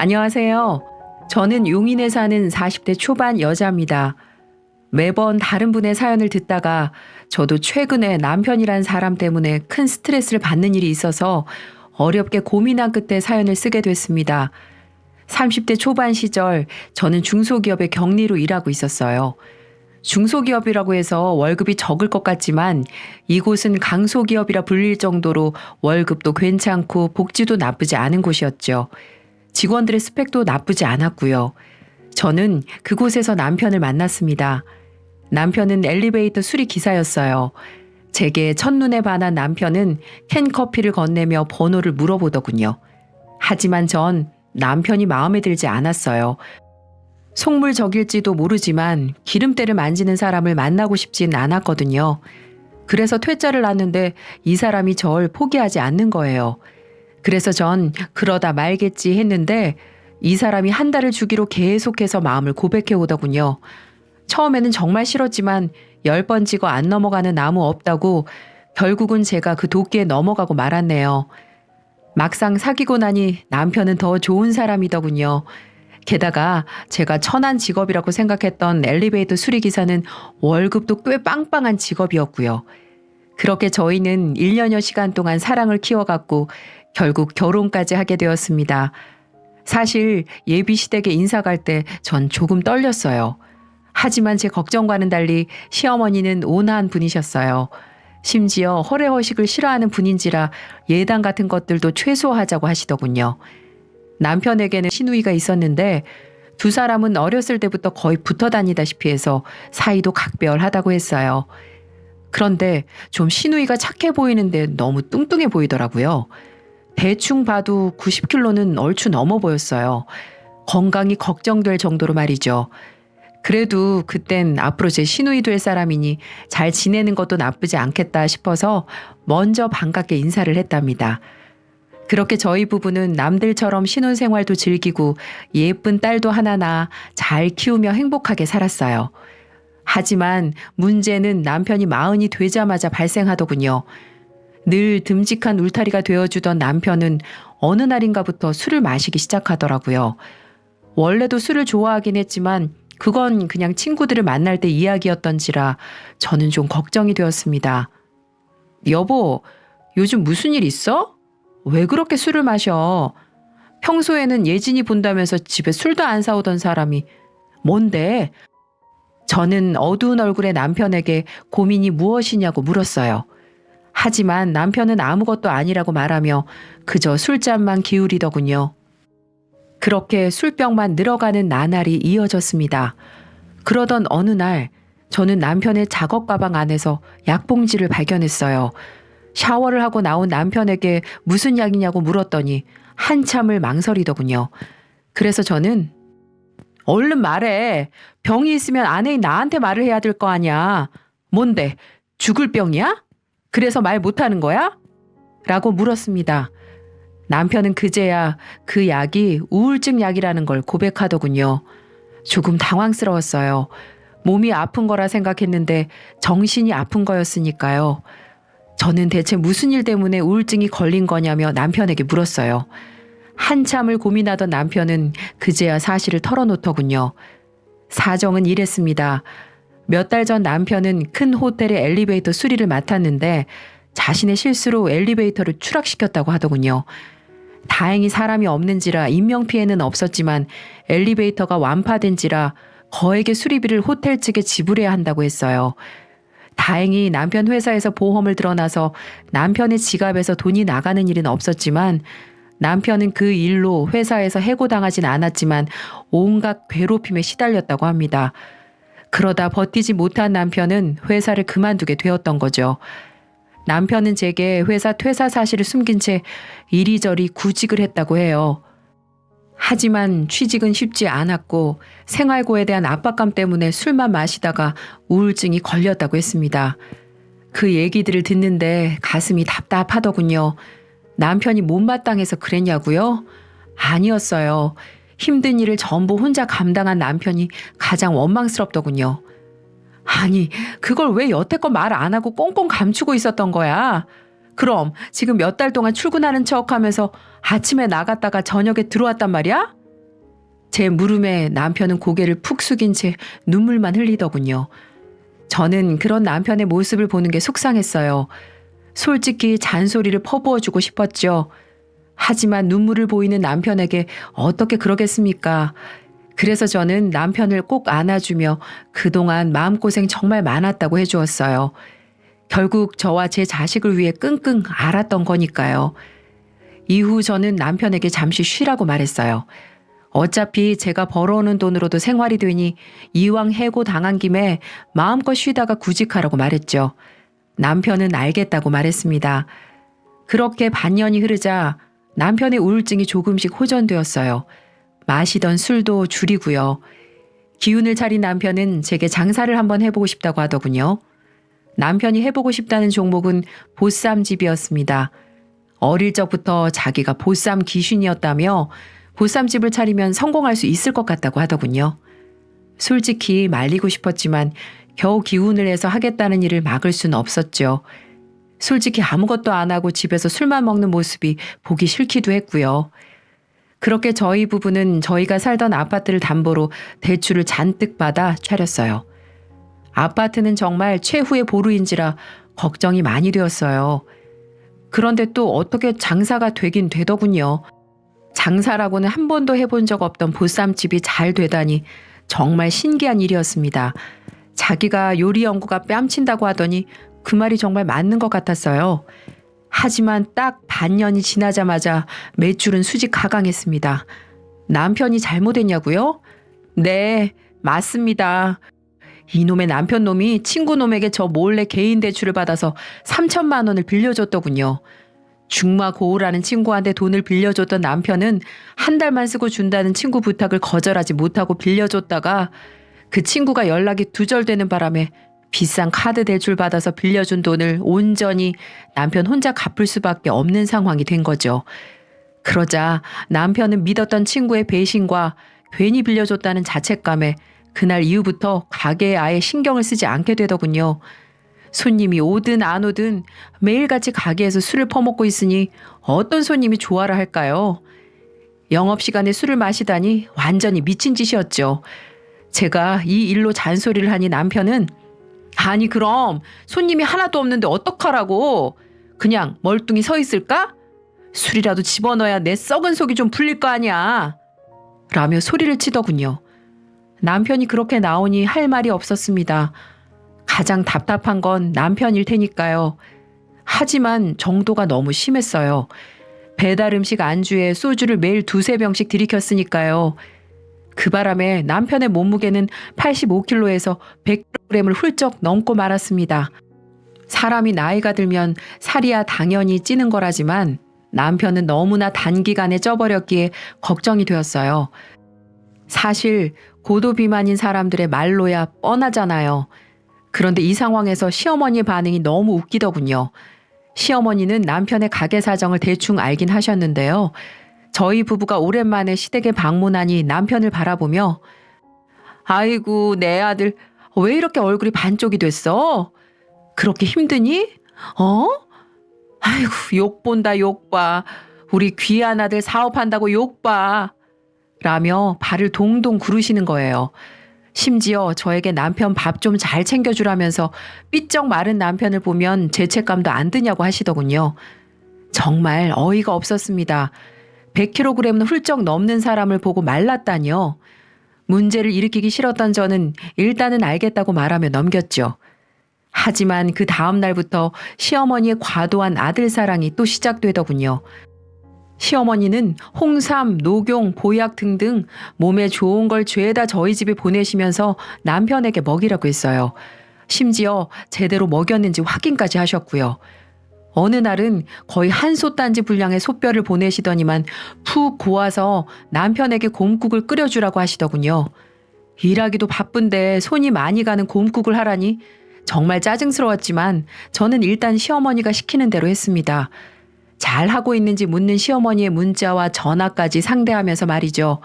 안녕하세요. 저는 용인에 사는 40대 초반 여자입니다. 매번 다른 분의 사연을 듣다가 저도 최근에 남편이란 사람 때문에 큰 스트레스를 받는 일이 있어서 어렵게 고민한 끝에 사연을 쓰게 됐습니다. 30대 초반 시절 저는 중소기업의 격리로 일하고 있었어요. 중소기업이라고 해서 월급이 적을 것 같지만 이곳은 강소기업이라 불릴 정도로 월급도 괜찮고 복지도 나쁘지 않은 곳이었죠. 직원들의 스펙도 나쁘지 않았고요. 저는 그곳에서 남편을 만났습니다. 남편은 엘리베이터 수리 기사였어요. 제게 첫눈에 반한 남편은 캔커피를 건네며 번호를 물어보더군요. 하지만 전 남편이 마음에 들지 않았어요. 속물적일지도 모르지만 기름때를 만지는 사람을 만나고 싶진 않았거든요. 그래서 퇴짜를 놨는데 이 사람이 절 포기하지 않는 거예요. 그래서 전 그러다 말겠지 했는데 이 사람이 한 달을 주기로 계속해서 마음을 고백해 오더군요. 처음에는 정말 싫었지만 10번 찍어 안 넘어가는 나무 없다고 결국은 제가 그 도끼에 넘어가고 말았네요. 막상 사귀고 나니 남편은 더 좋은 사람이더군요. 게다가 제가 천한 직업이라고 생각했던 엘리베이터 수리기사는 월급도 꽤 빵빵한 직업이었고요. 그렇게 저희는 1년여 시간 동안 사랑을 키워갔고 결국 결혼까지 하게 되었습니다. 사실 예비 시댁에 인사 갈 때 전 조금 떨렸어요. 하지만 제 걱정과는 달리 시어머니는 온화한 분이셨어요. 심지어 허례허식을 싫어하는 분인지라 예단 같은 것들도 최소화하자고 하시더군요. 남편에게는 시누이가 있었는데 두 사람은 어렸을 때부터 거의 붙어 다니다시피 해서 사이도 각별하다고 했어요. 그런데 좀 시누이가 착해 보이는데 너무 뚱뚱해 보이더라고요. 대충 봐도 90kg는 얼추 넘어 보였어요. 건강이 걱정될 정도로 말이죠. 그래도 그땐 앞으로 제 시누이 될 사람이니 잘 지내는 것도 나쁘지 않겠다 싶어서 먼저 반갑게 인사를 했답니다. 그렇게 저희 부부는 남들처럼 신혼생활도 즐기고 예쁜 딸도 하나 낳아 잘 키우며 행복하게 살았어요. 하지만 문제는 남편이 40이 되자마자 발생하더군요. 늘 듬직한 울타리가 되어주던 남편은 어느 날인가부터 술을 마시기 시작하더라고요. 원래도 술을 좋아하긴 했지만 그건 그냥 친구들을 만날 때 이야기였던지라 저는 좀 걱정이 되었습니다. 여보, 요즘 무슨 일 있어? 왜 그렇게 술을 마셔? 평소에는 예진이 본다면서 집에 술도 안 사오던 사람이 뭔데? 저는 어두운 얼굴의 남편에게 고민이 무엇이냐고 물었어요. 하지만 남편은 아무것도 아니라고 말하며 그저 술잔만 기울이더군요. 그렇게 술병만 늘어가는 나날이 이어졌습니다. 그러던 어느 날 저는 남편의 작업 가방 안에서 약봉지를 발견했어요. 샤워를 하고 나온 남편에게 무슨 약이냐고 물었더니 한참을 망설이더군요. 그래서 저는 얼른 말해. 병이 있으면 아내인 나한테 말을 해야 될 거 아니야. 뭔데? 죽을 병이야? 그래서 말 못하는 거야? 라고 물었습니다. 남편은 그제야 그 약이 우울증 약이라는 걸 고백하더군요. 조금 당황스러웠어요. 몸이 아픈 거라 생각했는데 정신이 아픈 거였으니까요. 저는 대체 무슨 일 때문에 우울증이 걸린 거냐며 남편에게 물었어요. 한참을 고민하던 남편은 그제야 사실을 털어놓더군요. 사정은 이랬습니다. 몇 달 전 남편은 큰 호텔의 엘리베이터 수리를 맡았는데 자신의 실수로 엘리베이터를 추락시켰다고 하더군요. 다행히 사람이 없는지라 인명피해는 없었지만 엘리베이터가 완파된지라 거액의 수리비를 호텔 측에 지불해야 한다고 했어요. 다행히 남편 회사에서 보험을 들어놔서 남편의 지갑에서 돈이 나가는 일은 없었지만 남편은 그 일로 회사에서 해고당하진 않았지만 온갖 괴롭힘에 시달렸다고 합니다. 그러다 버티지 못한 남편은 회사를 그만두게 되었던 거죠. 남편은 제게 회사 퇴사 사실을 숨긴 채 이리저리 구직을 했다고 해요. 하지만 취직은 쉽지 않았고 생활고에 대한 압박감 때문에 술만 마시다가 우울증이 걸렸다고 했습니다. 그 얘기들을 듣는데 가슴이 답답하더군요. 남편이 못마땅해서 그랬냐고요? 아니었어요. 힘든 일을 전부 혼자 감당한 남편이 가장 원망스럽더군요. 아니, 그걸 왜 여태껏 말 안 하고 꽁꽁 감추고 있었던 거야? 그럼 지금 몇 달 동안 출근하는 척하면서 아침에 나갔다가 저녁에 들어왔단 말이야? 제 물음에 남편은 고개를 푹 숙인 채 눈물만 흘리더군요. 저는 그런 남편의 모습을 보는 게 속상했어요. 솔직히 잔소리를 퍼부어주고 싶었죠. 하지만 눈물을 보이는 남편에게 어떻게 그러겠습니까? 그래서 저는 남편을 꼭 안아주며 그동안 마음고생 정말 많았다고 해주었어요. 결국 저와 제 자식을 위해 끙끙 앓았던 거니까요. 이후 저는 남편에게 잠시 쉬라고 말했어요. 어차피 제가 벌어오는 돈으로도 생활이 되니 이왕 해고 당한 김에 마음껏 쉬다가 구직하라고 말했죠. 남편은 알겠다고 말했습니다. 그렇게 반년이 흐르자 남편의 우울증이 조금씩 호전되었어요. 마시던 술도 줄이고요. 기운을 차린 남편은 제게 장사를 한번 해보고 싶다고 하더군요. 남편이 해보고 싶다는 종목은 보쌈집이었습니다. 어릴 적부터 자기가 보쌈 귀신이었다며 보쌈집을 차리면 성공할 수 있을 것 같다고 하더군요. 솔직히 말리고 싶었지만 겨우 기운을 내서 하겠다는 일을 막을 수는 없었죠. 솔직히 아무것도 안 하고 집에서 술만 먹는 모습이 보기 싫기도 했고요. 그렇게 저희 부부는 저희가 살던 아파트를 담보로 대출을 잔뜩 받아 차렸어요. 아파트는 정말 최후의 보루인지라 걱정이 많이 되었어요. 그런데 또 어떻게 장사가 되긴 되더군요. 장사라고는 한 번도 해본 적 없던 보쌈집이 잘 되다니 정말 신기한 일이었습니다. 자기가 요리 연구가 뺨친다고 하더니 그 말이 정말 맞는 것 같았어요. 하지만 딱 반년이 지나자마자 매출은 수직 하강했습니다. 남편이 잘못했냐고요? 네, 맞습니다. 이놈의 남편 놈이 친구 놈에게 저 몰래 개인 대출을 받아서 3천만 원을 빌려줬더군요. 중마고우라는 친구한테 돈을 빌려줬던 남편은 한 달만 쓰고 준다는 친구 부탁을 거절하지 못하고 빌려줬다가 그 친구가 연락이 두절되는 바람에 비싼 카드 대출 받아서 빌려준 돈을 온전히 남편 혼자 갚을 수밖에 없는 상황이 된 거죠. 그러자 남편은 믿었던 친구의 배신과 괜히 빌려줬다는 자책감에 그날 이후부터 가게에 아예 신경을 쓰지 않게 되더군요. 손님이 오든 안 오든 매일같이 가게에서 술을 퍼먹고 있으니 어떤 손님이 좋아라 할까요? 영업시간에 술을 마시다니 완전히 미친 짓이었죠. 제가 이 일로 잔소리를 하니 남편은 아니 그럼 손님이 하나도 없는데 어떡하라고? 그냥 멀뚱히 서 있을까? 술이라도 집어넣어야 내 썩은 속이 좀 풀릴 거 아니야. 라며 소리를 치더군요. 남편이 그렇게 나오니 할 말이 없었습니다. 가장 답답한 건 남편일 테니까요. 하지만 정도가 너무 심했어요. 배달 음식 안주에 소주를 매일 2~3병씩 들이켰으니까요. 그 바람에 남편의 몸무게는 85kg에서 100kg을 훌쩍 넘고 말았습니다. 사람이 나이가 들면 살이야 당연히 찌는 거라지만 남편은 너무나 단기간에 쪄버렸기에 걱정이 되었어요. 사실 고도비만인 사람들의 말로야 뻔하잖아요. 그런데 이 상황에서 시어머니의 반응이 너무 웃기더군요. 시어머니는 남편의 가게 사정을 대충 알긴 하셨는데요. 저희 부부가 오랜만에 시댁에 방문하니 남편을 바라보며 아이고 내 아들 왜 이렇게 얼굴이 반쪽이 됐어? 그렇게 힘드니? 아이고 욕본다 욕봐. 우리 귀한 아들 사업한다고 욕봐. 라며 발을 동동 구르시는 거예요. 심지어 저에게 남편 밥 좀 잘 챙겨주라면서 삐쩍 마른 남편을 보면 죄책감도 안 드냐고 하시더군요. 정말 어이가 없었습니다. 100kg는 훌쩍 넘는 사람을 보고 말랐다니요. 문제를 일으키기 싫었던 저는 일단은 알겠다고 말하며 넘겼죠. 하지만 그 다음 날부터 시어머니의 과도한 아들 사랑이 또 시작되더군요. 시어머니는 홍삼, 녹용, 보약 등등 몸에 좋은 걸 죄다 저희 집에 보내시면서 남편에게 먹이라고 했어요. 심지어 제대로 먹였는지 확인까지 하셨고요. 어느 날은 거의 한 솥단지 분량의 솥뼈를 보내시더니만 푹 고아서 남편에게 곰국을 끓여주라고 하시더군요. 일하기도 바쁜데 손이 많이 가는 곰국을 하라니 정말 짜증스러웠지만 저는 일단 시어머니가 시키는 대로 했습니다. 잘하고 있는지 묻는 시어머니의 문자와 전화까지 상대하면서 말이죠.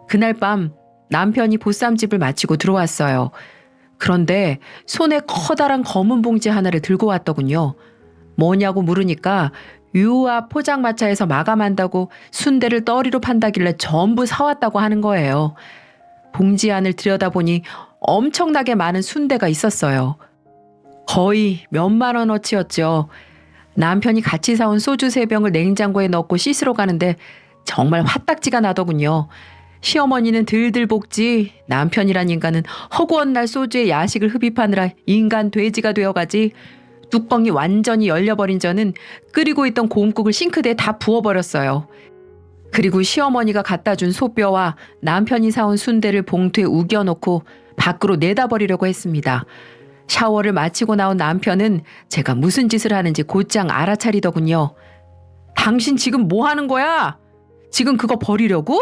그날 밤 남편이 보쌈집을 마치고 들어왔어요. 그런데 손에 커다란 검은 봉지 하나를 들고 왔더군요. 뭐냐고 물으니까 유아 포장마차에서 마감한다고 순대를 떠리로 판다길래 전부 사왔다고 하는 거예요. 봉지 안을 들여다보니 엄청나게 많은 순대가 있었어요. 거의 몇만 원어치였죠. 남편이 같이 사온 소주 3병을 냉장고에 넣고 씻으러 가는데 정말 화딱지가 나더군요. 시어머니는 들들 볶지, 남편이란 인간은 허구한 날 소주에 야식을 흡입하느라 인간 돼지가 되어가지. 뚜껑이 완전히 열려버린 저는 끓이고 있던 곰국을 싱크대에 다 부어버렸어요. 그리고 시어머니가 갖다 준 소뼈와 남편이 사온 순대를 봉투에 우겨놓고 밖으로 내다버리려고 했습니다. 샤워를 마치고 나온 남편은 제가 무슨 짓을 하는지 곧장 알아차리더군요. 당신 지금 뭐 하는 거야? 지금 그거 버리려고?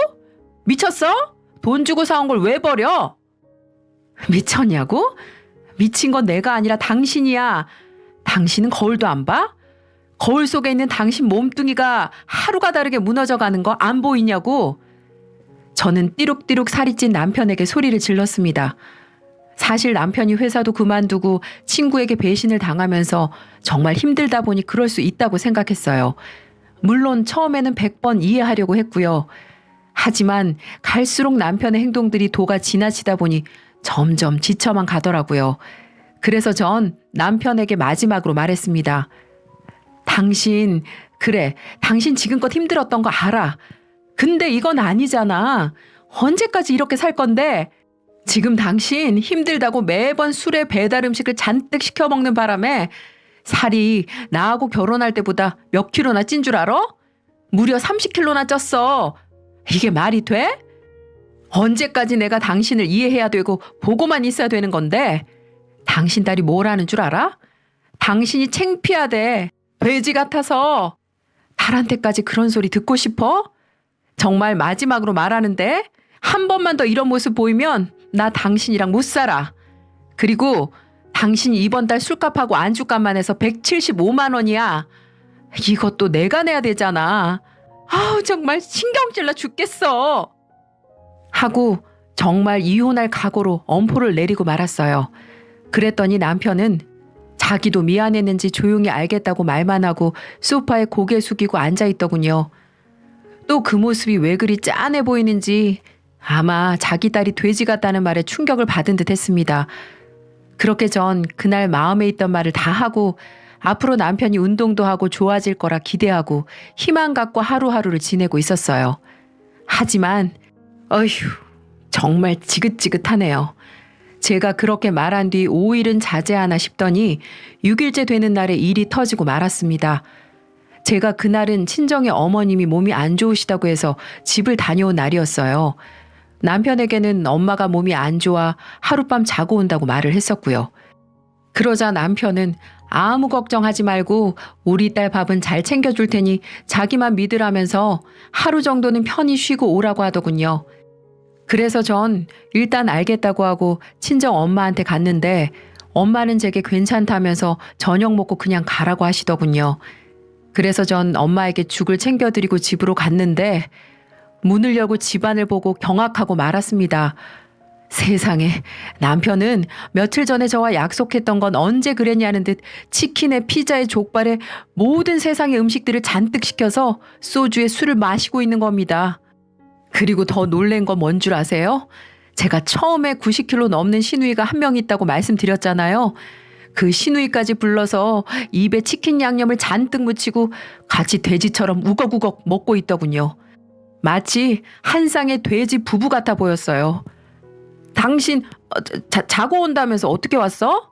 미쳤어? 돈 주고 사온 걸 왜 버려? 미쳤냐고? 미친 건 내가 아니라 당신이야. 당신은 거울도 안 봐? 거울 속에 있는 당신 몸뚱이가 하루가 다르게 무너져 가는 거 안 보이냐고? 저는 띠룩띠룩 살이 찐 남편에게 소리를 질렀습니다. 사실 남편이 회사도 그만두고 친구에게 배신을 당하면서 정말 힘들다 보니 그럴 수 있다고 생각했어요. 물론 처음에는 100번 이해하려고 했고요. 하지만 갈수록 남편의 행동들이 도가 지나치다 보니 점점 지쳐만 가더라고요. 그래서 전 남편에게 마지막으로 말했습니다. 당신 지금껏 힘들었던 거 알아. 근데 이건 아니잖아. 언제까지 이렇게 살 건데? 지금 당신 힘들다고 매번 술에 배달 음식을 잔뜩 시켜 먹는 바람에 살이 나하고 결혼할 때보다 몇 킬로나 찐 줄 알아? 무려 30킬로나 쪘어. 이게 말이 돼? 언제까지 내가 당신을 이해해야 되고 보고만 있어야 되는 건데? 당신 딸이 뭘 하는 줄 알아? 당신이 창피하대. 돼지 같아서. 딸한테까지 그런 소리 듣고 싶어? 정말 마지막으로 말하는데 한 번만 더 이런 모습 보이면 나 당신이랑 못 살아. 그리고 당신이 이번 달 술값하고 안주값만 해서 175만 원이야. 이것도 내가 내야 되잖아. 아우 정말 신경질나 죽겠어. 하고 정말 이혼할 각오로 엄포를 내리고 말았어요. 그랬더니 남편은 자기도 미안했는지 조용히 알겠다고 말만 하고 소파에 고개 숙이고 앉아있더군요. 또 그 모습이 왜 그리 짠해 보이는지 아마 자기 딸이 돼지 같다는 말에 충격을 받은 듯 했습니다. 그렇게 전 그날 마음에 있던 말을 다 하고 앞으로 남편이 운동도 하고 좋아질 거라 기대하고 희망 갖고 하루하루를 지내고 있었어요. 하지만 어휴 정말 지긋지긋하네요. 제가 그렇게 말한 뒤 5일은 자제하나 싶더니 6일째 되는 날에 일이 터지고 말았습니다. 제가 그날은 친정의 어머님이 몸이 안 좋으시다고 해서 집을 다녀온 날이었어요. 남편에게는 엄마가 몸이 안 좋아 하룻밤 자고 온다고 말을 했었고요. 그러자 남편은 아무 걱정하지 말고 우리 딸 밥은 잘 챙겨줄 테니 자기만 믿으라면서 하루 정도는 편히 쉬고 오라고 하더군요. 그래서 전 일단 알겠다고 하고 친정 엄마한테 갔는데 엄마는 제게 괜찮다면서 저녁 먹고 그냥 가라고 하시더군요. 그래서 전 엄마에게 죽을 챙겨드리고 집으로 갔는데 문을 열고 집안을 보고 경악하고 말았습니다. 세상에 남편은 며칠 전에 저와 약속했던 건 언제 그랬냐는 듯 치킨에 피자에 족발에 모든 세상의 음식들을 잔뜩 시켜서 소주에 술을 마시고 있는 겁니다. 그리고 더 놀란 건 뭔 줄 아세요? 제가 처음에 90kg 넘는 시누이가 한 명 있다고 말씀드렸잖아요. 그 시누이까지 불러서 입에 치킨 양념을 잔뜩 묻히고 같이 돼지처럼 우걱우걱 먹고 있더군요. 마치 한 쌍의 돼지 부부 같아 보였어요. 당신 자고 온다면서 어떻게 왔어?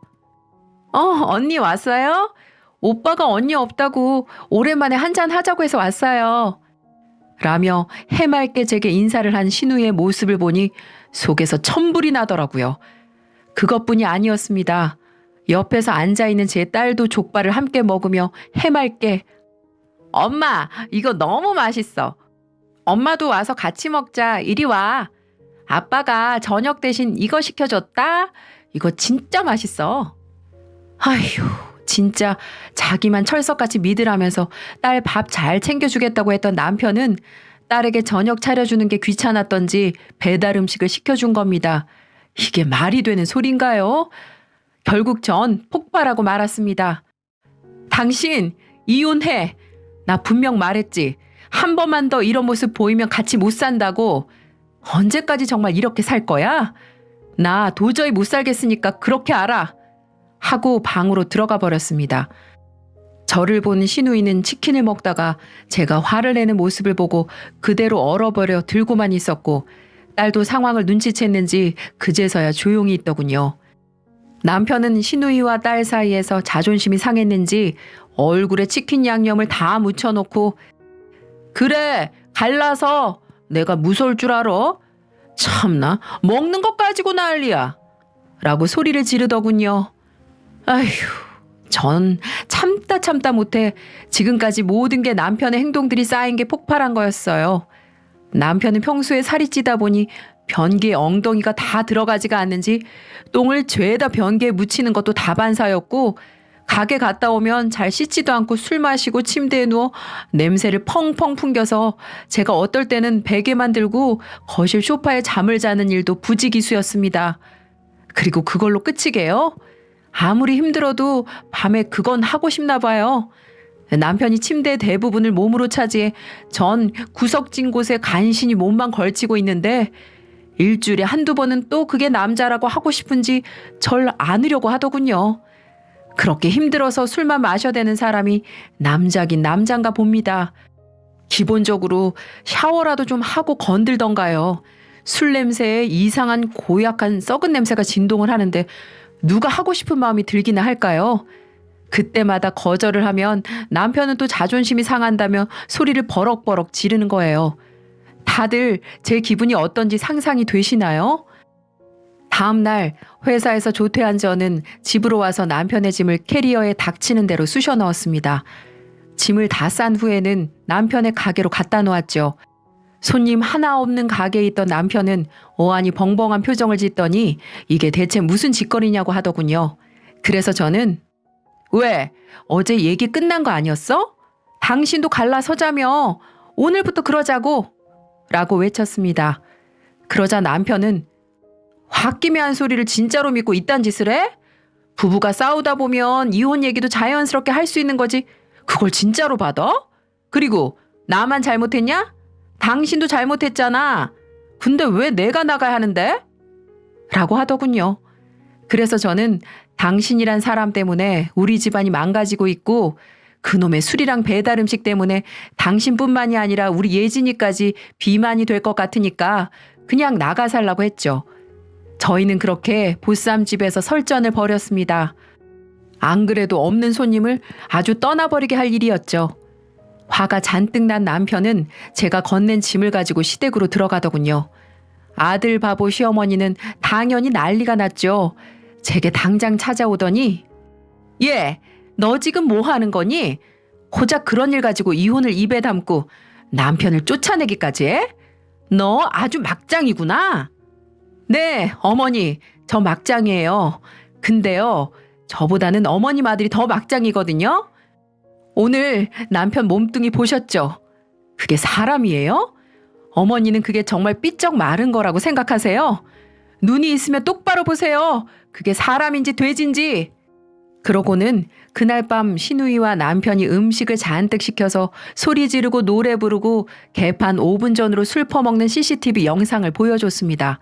언니 왔어요? 오빠가 언니 없다고 오랜만에 한잔 하자고 해서 왔어요. 라며 해맑게 제게 인사를 한 신우의 모습을 보니 속에서 천불이 나더라고요. 그것뿐이 아니었습니다. 옆에서 앉아있는 제 딸도 족발을 함께 먹으며 해맑게 엄마 이거 너무 맛있어. 엄마도 와서 같이 먹자. 이리 와. 아빠가 저녁 대신 이거 시켜줬다. 이거 진짜 맛있어. 아휴 진짜 자기만 철석같이 믿으라면서 딸 밥 잘 챙겨주겠다고 했던 남편은 딸에게 저녁 차려주는 게 귀찮았던지 배달 음식을 시켜준 겁니다. 이게 말이 되는 소린가요? 결국 전 폭발하고 말았습니다. 당신 이혼해. 나 분명 말했지. 한 번만 더 이런 모습 보이면 같이 못 산다고. 언제까지 정말 이렇게 살 거야? 나 도저히 못 살겠으니까 그렇게 알아. 하고 방으로 들어가 버렸습니다. 저를 본 시누이는 치킨을 먹다가 제가 화를 내는 모습을 보고 그대로 얼어버려 들고만 있었고, 딸도 상황을 눈치챘는지 그제서야 조용히 있더군요. 남편은 시누이와 딸 사이에서 자존심이 상했는지 얼굴에 치킨 양념을 다 묻혀놓고, 그래, 갈라서 내가 무서울 줄 알아? 참나, 먹는 것 가지고 난리야. 라고 소리를 지르더군요. 아휴, 전 참다 못해 지금까지 모든 게 남편의 행동들이 쌓인 게 폭발한 거였어요. 남편은 평소에 살이 찌다 보니 변기에 엉덩이가 다 들어가지가 않는지 똥을 죄다 변기에 묻히는 것도 다반사였고, 가게 갔다 오면 잘 씻지도 않고 술 마시고 침대에 누워 냄새를 펑펑 풍겨서 제가 어떨 때는 베개만 들고 거실 소파에 잠을 자는 일도 부지기수였습니다. 그리고 그걸로 끝이게요? 아무리 힘들어도 밤에 그건 하고 싶나 봐요. 남편이 침대 대부분을 몸으로 차지해 전 구석진 곳에 간신히 몸만 걸치고 있는데, 일주일에 한두 번은 또 그게 남자라고 하고 싶은지 절 안으려고 하더군요. 그렇게 힘들어서 술만 마셔대는 사람이 남자긴 남잔가 봅니다. 기본적으로 샤워라도 좀 하고 건들던가요. 술 냄새에 이상한 고약한 썩은 냄새가 진동을 하는데 누가 하고 싶은 마음이 들기나 할까요? 그때마다 거절을 하면 남편은 또 자존심이 상한다며 소리를 버럭버럭 지르는 거예요. 다들 제 기분이 어떤지 상상이 되시나요? 다음 날 회사에서 조퇴한 저는 집으로 와서 남편의 짐을 캐리어에 닥치는 대로 쑤셔 넣었습니다. 짐을 다 싼 후에는 남편의 가게로 갖다 놓았죠. 손님 하나 없는 가게에 있던 남편은 어안이 벙벙한 표정을 짓더니 이게 대체 무슨 짓거리냐고 하더군요. 그래서 저는, 왜? 어제 얘기 끝난 거 아니었어? 당신도 갈라서자며. 오늘부터 그러자고. 라고 외쳤습니다. 그러자 남편은 홧김에한 소리를 진짜로 믿고 이딴 짓을 해? 부부가 싸우다 보면 이혼 얘기도 자연스럽게 할 수 있는 거지. 그걸 진짜로 받아? 그리고 나만 잘못했냐? 당신도 잘못했잖아. 근데 왜 내가 나가야 하는데? 라고 하더군요. 그래서 저는 당신이란 사람 때문에 우리 집안이 망가지고 있고, 그놈의 술이랑 배달 음식 때문에 당신뿐만이 아니라 우리 예진이까지 비만이 될 것 같으니까 그냥 나가 살라고 했죠. 저희는 그렇게 보쌈집에서 설전을 벌였습니다. 안 그래도 없는 손님을 아주 떠나버리게 할 일이었죠. 화가 잔뜩 난 남편은 제가 건넨 짐을 가지고 시댁으로 들어가더군요. 아들 바보 시어머니는 당연히 난리가 났죠. 제게 당장 찾아오더니, 얘, 너 지금 뭐 하는 거니? 고작 그런 일 가지고 이혼을 입에 담고 남편을 쫓아내기까지 해? 너 아주 막장이구나. 네, 어머니, 저 막장이에요. 근데요, 저보다는 어머님 아들이 더 막장이거든요. 오늘 남편 몸뚱이 보셨죠? 그게 사람이에요? 어머니는 그게 정말 삐쩍 마른 거라고 생각하세요? 눈이 있으면 똑바로 보세요. 그게 사람인지 돼지인지. 그러고는 그날 밤 시누이와 남편이 음식을 잔뜩 시켜서 소리 지르고 노래 부르고 개판 5분 전으로 술 퍼먹는 CCTV 영상을 보여줬습니다.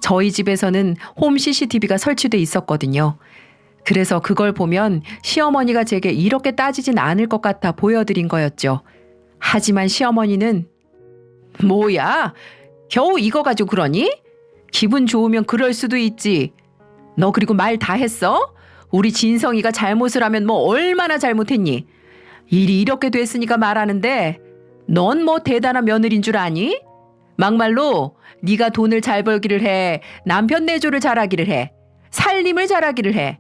저희 집에서는 홈 CCTV가 설치돼 있었거든요. 그래서 그걸 보면 시어머니가 제게 이렇게 따지진 않을 것 같아 보여드린 거였죠. 하지만 시어머니는, 뭐야? 겨우 이거 가지고 그러니? 기분 좋으면 그럴 수도 있지. 너 그리고 말 다 했어? 우리 진성이가 잘못을 하면 뭐 얼마나 잘못했니? 일이 이렇게 됐으니까 말하는데 넌 뭐 대단한 며느리인 줄 아니? 막말로 네가 돈을 잘 벌기를 해. 남편 내조를 잘하기를 해. 살림을 잘하기를 해.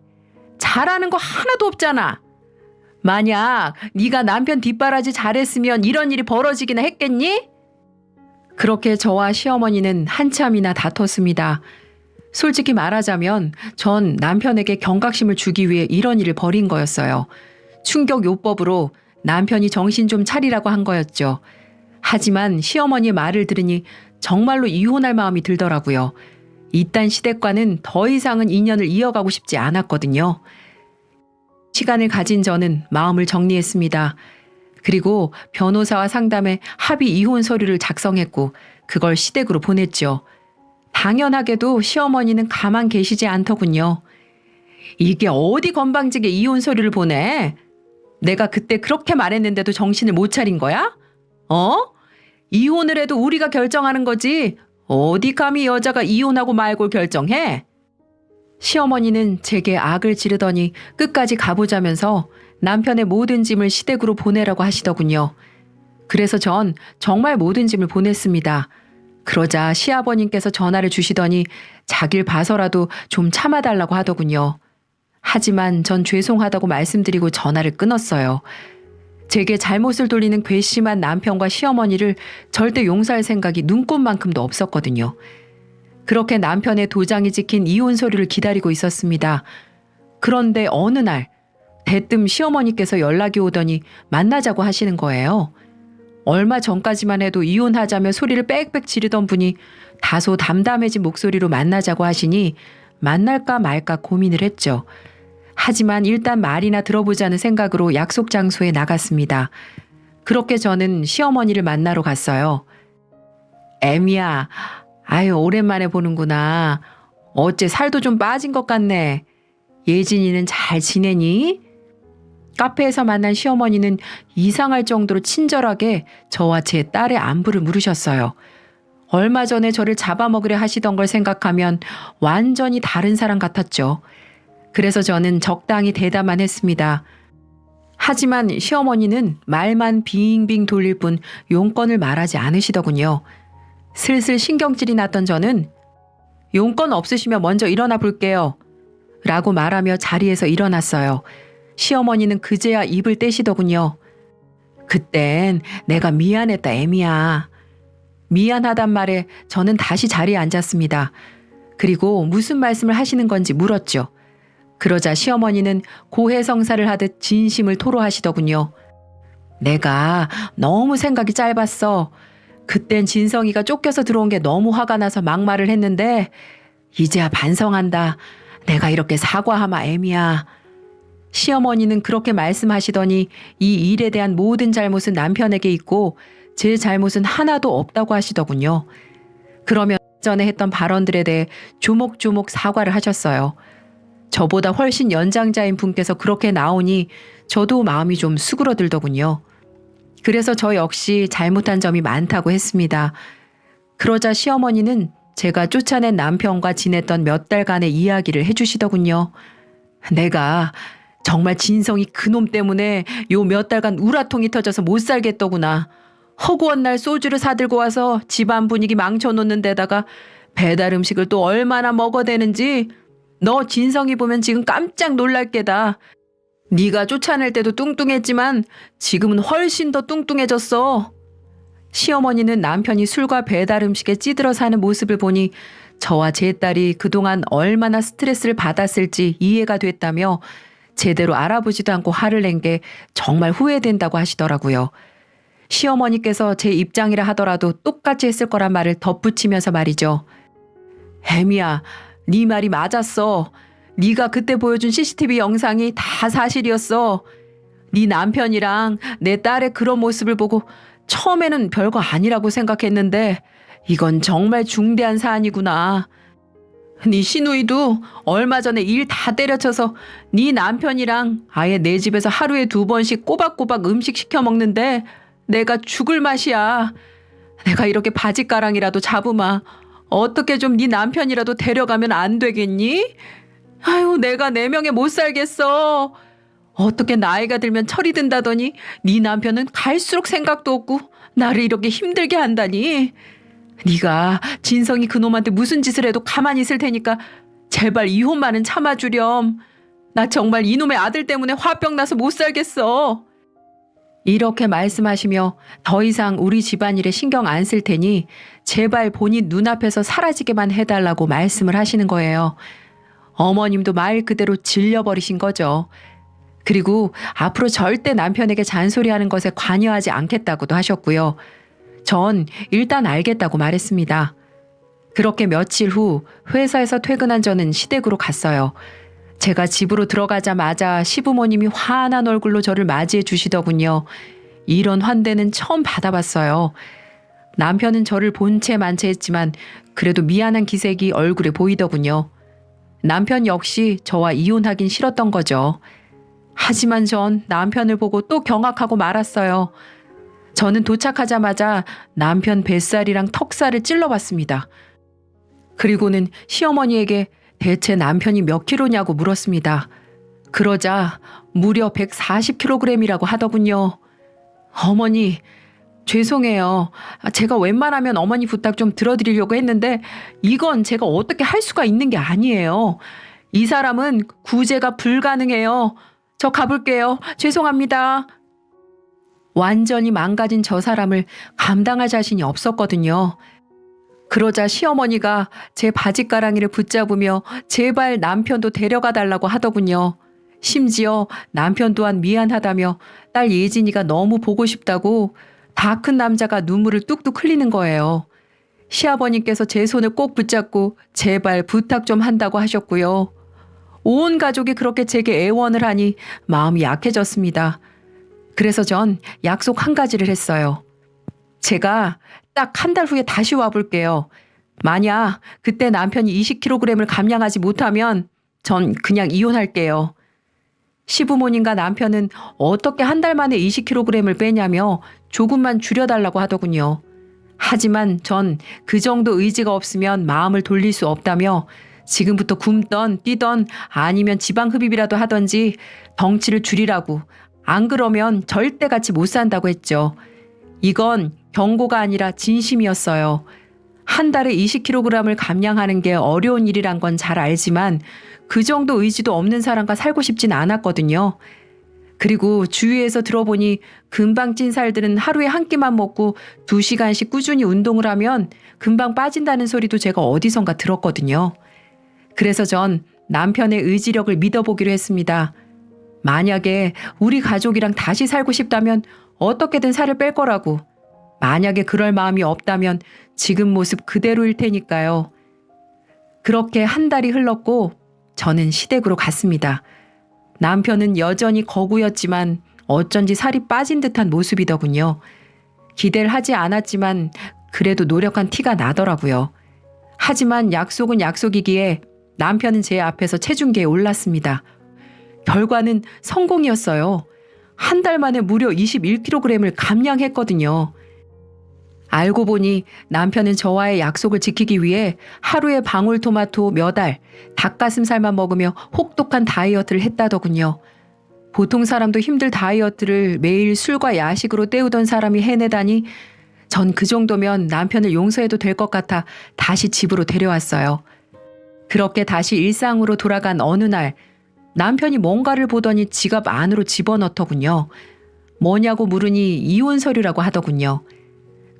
잘하는 거 하나도 없잖아. 만약 네가 남편 뒷바라지 잘했으면 이런 일이 벌어지기나 했겠니? 그렇게 저와 시어머니는 한참이나 다퉜습니다. 솔직히 말하자면 전 남편에게 경각심을 주기 위해 이런 일을 벌인 거였어요. 충격요법으로 남편이 정신 좀 차리라고 한 거였죠. 하지만 시어머니의 말을 들으니 정말로 이혼할 마음이 들더라고요. 이딴 시댁과는 더 이상은 인연을 이어가고 싶지 않았거든요. 시간을 가진 저는 마음을 정리했습니다. 그리고 변호사와 상담해 합의 이혼 서류를 작성했고 그걸 시댁으로 보냈죠. 당연하게도 시어머니는 가만 계시지 않더군요. 이게 어디 건방지게 이혼 서류를 보내? 내가 그때 그렇게 말했는데도 정신을 못 차린 거야? 어? 이혼을 해도 우리가 결정하는 거지. 어디 감히 여자가 이혼하고 말고 결정해? 시어머니는 제게 악을 지르더니 끝까지 가보자면서 남편의 모든 짐을 시댁으로 보내라고 하시더군요. 그래서 전 정말 모든 짐을 보냈습니다. 그러자 시아버님께서 전화를 주시더니 자길 봐서라도 좀 참아달라고 하더군요. 하지만 전 죄송하다고 말씀드리고 전화를 끊었어요. 제게 잘못을 돌리는 괘씸한 남편과 시어머니를 절대 용서할 생각이 눈꼽만큼도 없었거든요. 그렇게 남편의 도장이 찍힌 이혼 서류를 기다리고 있었습니다. 그런데 어느 날 대뜸 시어머니께서 연락이 오더니 만나자고 하시는 거예요. 얼마 전까지만 해도 이혼하자며 소리를 빽빽 지르던 분이 다소 담담해진 목소리로 만나자고 하시니 만날까 말까 고민을 했죠. 하지만 일단 말이나 들어보자는 생각으로 약속 장소에 나갔습니다. 그렇게 저는 시어머니를 만나러 갔어요. 애미야, 아유 오랜만에 보는구나. 어째 살도 좀 빠진 것 같네. 예진이는 잘 지내니? 카페에서 만난 시어머니는 이상할 정도로 친절하게 저와 제 딸의 안부를 물으셨어요. 얼마 전에 저를 잡아먹으려 하시던 걸 생각하면 완전히 다른 사람 같았죠. 그래서 저는 적당히 대답만 했습니다. 하지만 시어머니는 말만 빙빙 돌릴 뿐 용건을 말하지 않으시더군요. 슬슬 신경질이 났던 저는 용건 없으시면 먼저 일어나 볼게요. 라고 말하며 자리에서 일어났어요. 시어머니는 그제야 입을 떼시더군요. 그땐 내가 미안했다 애미야. 미안하단 말에 저는 다시 자리에 앉았습니다. 그리고 무슨 말씀을 하시는 건지 물었죠. 그러자 시어머니는 고해성사를 하듯 진심을 토로하시더군요. 내가 너무 생각이 짧았어. 그땐 진성이가 쫓겨서 들어온 게 너무 화가 나서 막말을 했는데 이제야 반성한다. 내가 이렇게 사과하마 애미야. 시어머니는 그렇게 말씀하시더니 이 일에 대한 모든 잘못은 남편에게 있고 제 잘못은 하나도 없다고 하시더군요. 그러면 전에 했던 발언들에 대해 조목조목 사과를 하셨어요. 저보다 훨씬 연장자인 분께서 그렇게 나오니 저도 마음이 좀 수그러들더군요. 그래서 저 역시 잘못한 점이 많다고 했습니다. 그러자 시어머니는 제가 쫓아낸 남편과 지냈던 몇 달간의 이야기를 해주시더군요. 내가 정말 진성이 그놈 때문에 요 몇 달간 우라통이 터져서 못 살겠더구나. 허구한 날 소주를 사들고 와서 집안 분위기 망쳐놓는 데다가 배달 음식을 또 얼마나 먹어대는지 너 진성이 보면 지금 깜짝 놀랄 게다. 네가 쫓아낼 때도 뚱뚱했지만 지금은 훨씬 더 뚱뚱해졌어. 시어머니는 남편이 술과 배달 음식에 찌들어 사는 모습을 보니 저와 제 딸이 그동안 얼마나 스트레스를 받았을지 이해가 됐다며 제대로 알아보지도 않고 화를 낸 게 정말 후회된다고 하시더라고요. 시어머니께서 제 입장이라 하더라도 똑같이 했을 거란 말을 덧붙이면서 말이죠. 혜미야, 네 말이 맞았어. 네가 그때 보여준 CCTV 영상이 다 사실이었어. 네 남편이랑 내 딸의 그런 모습을 보고 처음에는 별거 아니라고 생각했는데 이건 정말 중대한 사안이구나. 네 시누이도 얼마 전에 일 다 때려쳐서 네 남편이랑 아예 내 집에서 하루에 2번씩 꼬박꼬박 음식 시켜 먹는데 내가 죽을 맛이야. 내가 이렇게 바짓가랑이라도 잡으마. 어떻게 좀 네 남편이라도 데려가면 안 되겠니? 아유, 내가 내 명에 못 살겠어. 어떻게 나이가 들면 철이 든다더니 네 남편은 갈수록 생각도 없고 나를 이렇게 힘들게 한다니. 네가 진성이 그놈한테 무슨 짓을 해도 가만히 있을 테니까 제발 이혼만은 참아주렴. 나 정말 이놈의 아들 때문에 화병 나서 못 살겠어. 이렇게 말씀하시며 더 이상 우리 집안일에 신경 안 쓸 테니 제발 본인 눈앞에서 사라지게만 해달라고 말씀을 하시는 거예요. 어머님도 말 그대로 질려버리신 거죠. 그리고 앞으로 절대 남편에게 잔소리하는 것에 관여하지 않겠다고도 하셨고요. 전 일단 알겠다고 말했습니다. 그렇게 며칠 후 회사에서 퇴근한 저는 시댁으로 갔어요. 제가 집으로 들어가자마자 시부모님이 환한 얼굴로 저를 맞이해 주시더군요. 이런 환대는 처음 받아봤어요. 남편은 저를 본체 만체했지만 그래도 미안한 기색이 얼굴에 보이더군요. 남편 역시 저와 이혼하긴 싫었던 거죠. 하지만 전 남편을 보고 또 경악하고 말았어요. 저는 도착하자마자 남편 뱃살이랑 턱살을 찔러봤습니다. 그리고는 시어머니에게 대체 남편이 몇 킬로냐고 물었습니다. 그러자 무려 140kg이라고 하더군요. 어머니, 죄송해요. 제가 웬만하면 어머니 부탁 좀 들어드리려고 했는데 이건 제가 어떻게 할 수가 있는 게 아니에요. 이 사람은 구제가 불가능해요. 저 가볼게요. 죄송합니다. 완전히 망가진 저 사람을 감당할 자신이 없었거든요. 그러자 시어머니가 제 바지가랑이를 붙잡으며 제발 남편도 데려가 달라고 하더군요. 심지어 남편 또한 미안하다며 딸 예진이가 너무 보고 싶다고 다 큰 남자가 눈물을 뚝뚝 흘리는 거예요. 시아버님께서 제 손을 꼭 붙잡고 제발 부탁 좀 한다고 하셨고요. 온 가족이 그렇게 제게 애원을 하니 마음이 약해졌습니다. 그래서 전 약속 한 가지를 했어요. 제가 딱 한 달 후에 다시 와볼게요. 만약 그때 남편이 20kg을 감량하지 못하면 전 그냥 이혼할게요. 시부모님과 남편은 어떻게 한 달 만에 20kg을 빼냐며 조금만 줄여달라고 하더군요. 하지만 전 그 정도 의지가 없으면 마음을 돌릴 수 없다며 지금부터 굶던 뛰던 아니면 지방 흡입이라도 하던지 덩치를 줄이라고, 안 그러면 절대 같이 못 산다고 했죠. 이건 경고가 아니라 진심이었어요. 한 달에 20kg을 감량하는 게 어려운 일이란 건 잘 알지만 그 정도 의지도 없는 사람과 살고 싶진 않았거든요. 그리고 주위에서 들어보니 금방 찐 살들은 하루에 한 끼만 먹고 2시간씩 꾸준히 운동을 하면 금방 빠진다는 소리도 제가 어디선가 들었거든요. 그래서 전 남편의 의지력을 믿어보기로 했습니다. 만약에 우리 가족이랑 다시 살고 싶다면 어떻게든 살을 뺄 거라고. 만약에 그럴 마음이 없다면 지금 모습 그대로일 테니까요. 그렇게 한 달이 흘렀고 저는 시댁으로 갔습니다. 남편은 여전히 거구였지만 어쩐지 살이 빠진 듯한 모습이더군요. 기대를 하지 않았지만 그래도 노력한 티가 나더라고요. 하지만 약속은 약속이기에 남편은 제 앞에서 체중계에 올랐습니다. 결과는 성공이었어요. 한 달 만에 무려 21kg을 감량했거든요. 알고 보니 남편은 저와의 약속을 지키기 위해 하루에 방울토마토 몇 알, 닭가슴살만 먹으며 혹독한 다이어트를 했다더군요. 보통 사람도 힘들 다이어트를 매일 술과 야식으로 때우던 사람이 해내다니 전 그 정도면 남편을 용서해도 될 것 같아 다시 집으로 데려왔어요. 그렇게 다시 일상으로 돌아간 어느 날 남편이 뭔가를 보더니 지갑 안으로 집어넣더군요. 뭐냐고 물으니 이혼 서류라고 하더군요.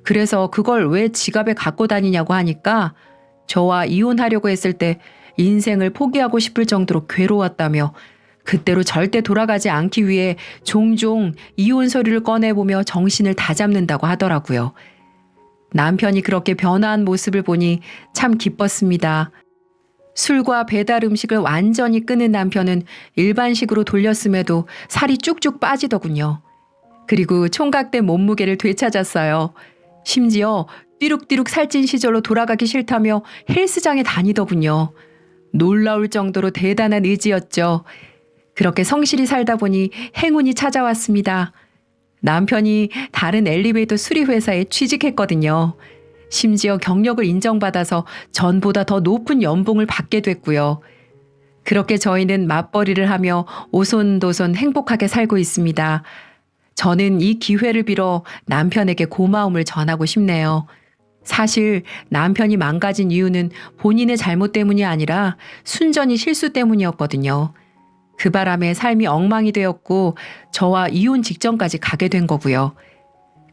그래서 그걸 왜 지갑에 갖고 다니냐고 하니까 저와 이혼하려고 했을 때 인생을 포기하고 싶을 정도로 괴로웠다며 그때로 절대 돌아가지 않기 위해 종종 이혼 서류를 꺼내보며 정신을 다잡는다고 하더라고요. 남편이 그렇게 변화한 모습을 보니 참 기뻤습니다. 술과 배달 음식을 완전히 끊은 남편은 일반식으로 돌렸음에도 살이 쭉쭉 빠지더군요. 그리고 총각된 몸무게를 되찾았어요. 심지어 띠룩띠룩 살찐 시절로 돌아가기 싫다며 헬스장에 다니더군요. 놀라울 정도로 대단한 의지였죠. 그렇게 성실히 살다 보니 행운이 찾아왔습니다. 남편이 다른 엘리베이터 수리회사에 취직했거든요. 심지어 경력을 인정받아서 전보다 더 높은 연봉을 받게 됐고요. 그렇게 저희는 맞벌이를 하며 오손도손 행복하게 살고 있습니다. 저는 이 기회를 빌어 남편에게 고마움을 전하고 싶네요. 사실 남편이 망가진 이유는 본인의 잘못 때문이 아니라 순전히 실수 때문이었거든요. 그 바람에 삶이 엉망이 되었고 저와 이혼 직전까지 가게 된 거고요.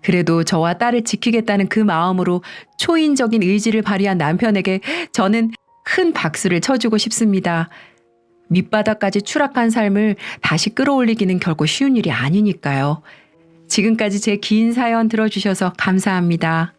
그래도 저와 딸을 지키겠다는 그 마음으로 초인적인 의지를 발휘한 남편에게 저는 큰 박수를 쳐주고 싶습니다. 밑바닥까지 추락한 삶을 다시 끌어올리기는 결코 쉬운 일이 아니니까요. 지금까지 제 긴 사연 들어주셔서 감사합니다.